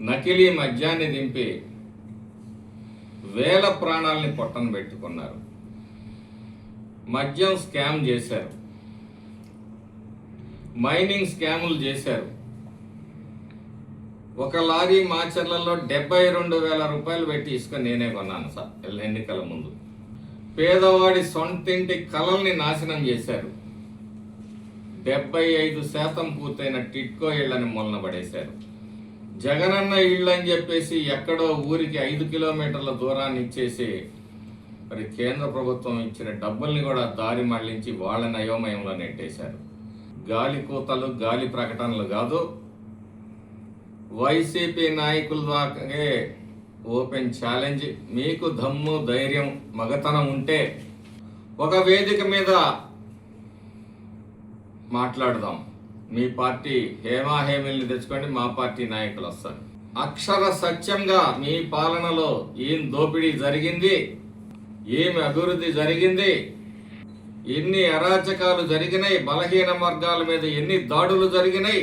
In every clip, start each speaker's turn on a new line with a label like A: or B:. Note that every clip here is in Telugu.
A: నకిలీ మద్యాన్ని దింపి వేల ప్రాణాలని పొట్టన పెట్టుకున్నారు. మద్యం స్కామ్ చేశారు, మైనింగ్ స్కాములు చేశారు. ఒక లారీ మాచర్లలో 72,000 రూపాయలు పెట్టి ఇసుక నేనే కొన్నాను సార్ ఎన్నికల ముందు. పేదవాడి సొంతింటి కలల్ని నాశనం చేశారు. 75% పూర్తయిన టిట్కో ఇళ్లని మొలన పడేశారు. జగనన్న ఇళ్ళు అని చెప్పేసి ఎక్కడో ఊరికి 5 కిలోమీటర్ల దూరాన్ని ఇచ్చేసి మరి కేంద్ర ప్రభుత్వం ఇచ్చిన డబ్బుల్ని కూడా దారి మళ్లించి వాళ్ళని అయోమయంలో నెట్టేశారు. గాలి కూతలు, గాలి ప్రకటనలు కాదు, వైసీపీ నాయకుల దాకే ఓపెన్ ఛాలెంజ్. మీకు దమ్ము, ధైర్యం, మగతనం ఉంటే ఒక వేదిక మీద మాట్లాడదాం. మీ పార్టీ హేమాహేమిల్ని తెచ్చుకోండి, మా పార్టీ నాయకులు వస్తారు. అక్షర సత్యంగా మీ పాలనలో ఏం దోపిడీ జరిగింది, ఏమి అభివృద్ధి జరిగింది, ఎన్ని అరాచకాలు జరిగినాయి, బలహీన వర్గాల మీద ఎన్ని దాడులు జరిగినాయి,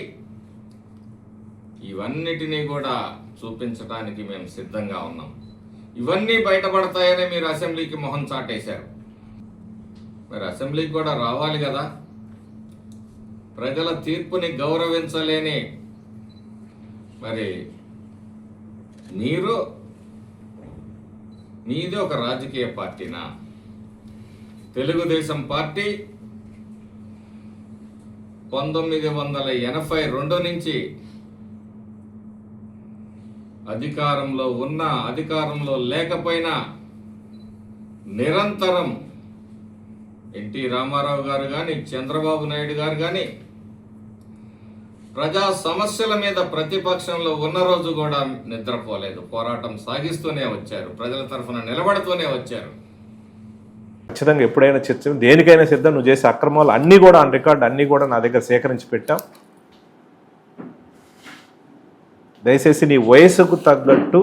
A: ఇవన్నిటినీ కూడా చూపించడానికి మేము సిద్ధంగా ఉన్నాం. ఇవన్నీ బయటపడతాయని మీరు అసెంబ్లీకి మొహం చాటేశారు. మరి అసెంబ్లీకి కూడా రావాలి కదా. ప్రజల తీర్పుని గౌరవించలేని మరి మీది ఒక రాజకీయ పార్టీనా? తెలుగుదేశం పార్టీ 1982 నుంచి అధికారంలో ఉన్నా అధికారంలో లేకపోయినా నిరంతరం ఎన్టీ రామారావు గారు కానీ, చంద్రబాబు నాయుడు గారు కానీ ప్రజా సమస్యల మీద ప్రతిపక్షంలో ఉన్న రోజు కూడా నిద్రపోలేదు. పోరాటం సాగిస్తూనే వచ్చారు, ప్రజల తరఫున నిలబడుతూనే వచ్చారు.
B: ఖచ్చితంగా ఎప్పుడైనా చర్చ, దేనికైనా సిద్ధం. నువ్వు చేసే అక్రమాలు అన్నీ కూడా ఆన్ రికార్డ్, అన్నీ కూడా నా దగ్గర సేకరించి పెట్టాం. దయచేసి నీ వయసుకు తగ్గట్టు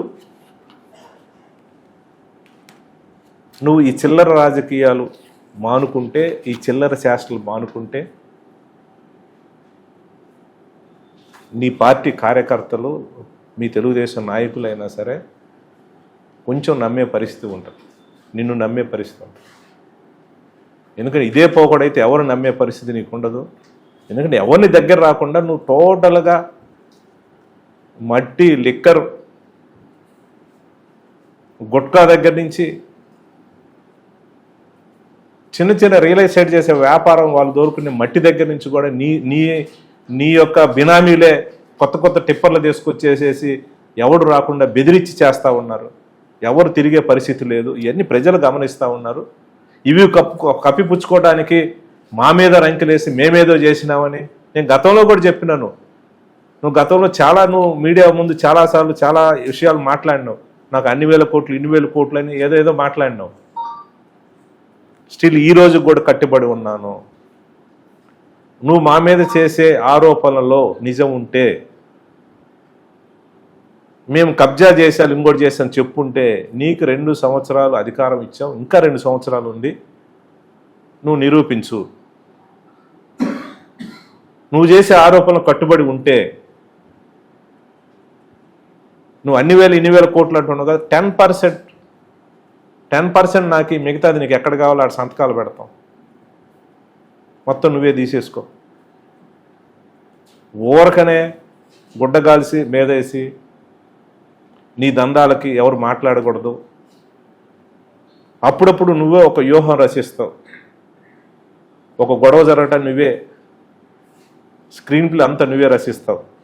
B: నువ్వు ఈ చిల్లర రాజకీయాలు మానుకుంటే, ఈ చిల్లర చేష్టలు మానుకుంటే నీ పార్టీ కార్యకర్తలు, మీ తెలుగుదేశం నాయకులైనా సరే కొంచెం నమ్మే పరిస్థితి ఉంటుంది, నిన్ను నమ్మే పరిస్థితి ఉంటుంది. ఎందుకంటే ఇదే పోకడైతే ఎవరు నమ్మే పరిస్థితి నీకు ఉండదు. ఎందుకంటే ఎవరిని దగ్గర రాకుండా నువ్వు టోటల్గా మట్టి, లిక్కర్, గుట్కా దగ్గర నుంచి చిన్న చిన్న రియల్ ఎస్టేట్ చేసే వ్యాపారం వాళ్ళు దొరుకునే మట్టి దగ్గర నుంచి కూడా నీ యొక్క బినామీలే కొత్త కొత్త టిప్పర్లు తీసుకొచ్చేసేసి ఎవడు రాకుండా బెదిరించి చేస్తూ ఉన్నారు. ఎవరు తిరిగే పరిస్థితి లేదు. ఇవన్నీ ప్రజలు గమనిస్తూ ఉన్నారు. ఇవి కప్పిపుచ్చుకోవడానికి మా మీద రంకెలేసి మేమేదో చేసినామని నేను గతంలో కూడా చెప్పినాను. నువ్వు గతంలో నువ్వు మీడియా ముందు చాలాసార్లు చాలా విషయాలు మాట్లాడినావు. నాకు అన్ని వేల కోట్లు, ఇన్ని వేల కోట్లు అని ఏదో మాట్లాడినావు. స్టిల్ ఈ రోజు కూడా కట్టుబడి ఉన్నాను. నువ్వు మా మీద చేసే ఆరోపణలలో నిజం ఉంటే, మేము కబ్జా చేశాను, ఇంకోటి చేశాను చెప్పుంటే, నీకు 2 సంవత్సరాలు అధికారం ఇచ్చాం, ఇంకా 2 సంవత్సరాలు ఉంది, నువ్వు నిరూపించు. నువ్వు చేసే ఆరోపణలు కట్టుబడి ఉంటే, నువ్వు అన్ని వేల ఇన్ని వేల కోట్లు అంటున్నావు కదా, 10% నాకు, మిగతాది నీకు ఎక్కడ కావాలో ఆడ సంతకాలు పెడతాం, మొత్తం నువ్వే తీసేసుకో. ఊరకనే గుడ్డగాల్సి మీదేసి నీ దందాలకి ఎవరు మాట్లాడకూడదు. అప్పుడప్పుడు నువ్వే ఒక వ్యూహం రచిస్తావు, ఒక గొడవ జరగటాన్ని నువ్వే స్క్రీన్ ప్లే అంతా నువ్వే రచిస్తావు.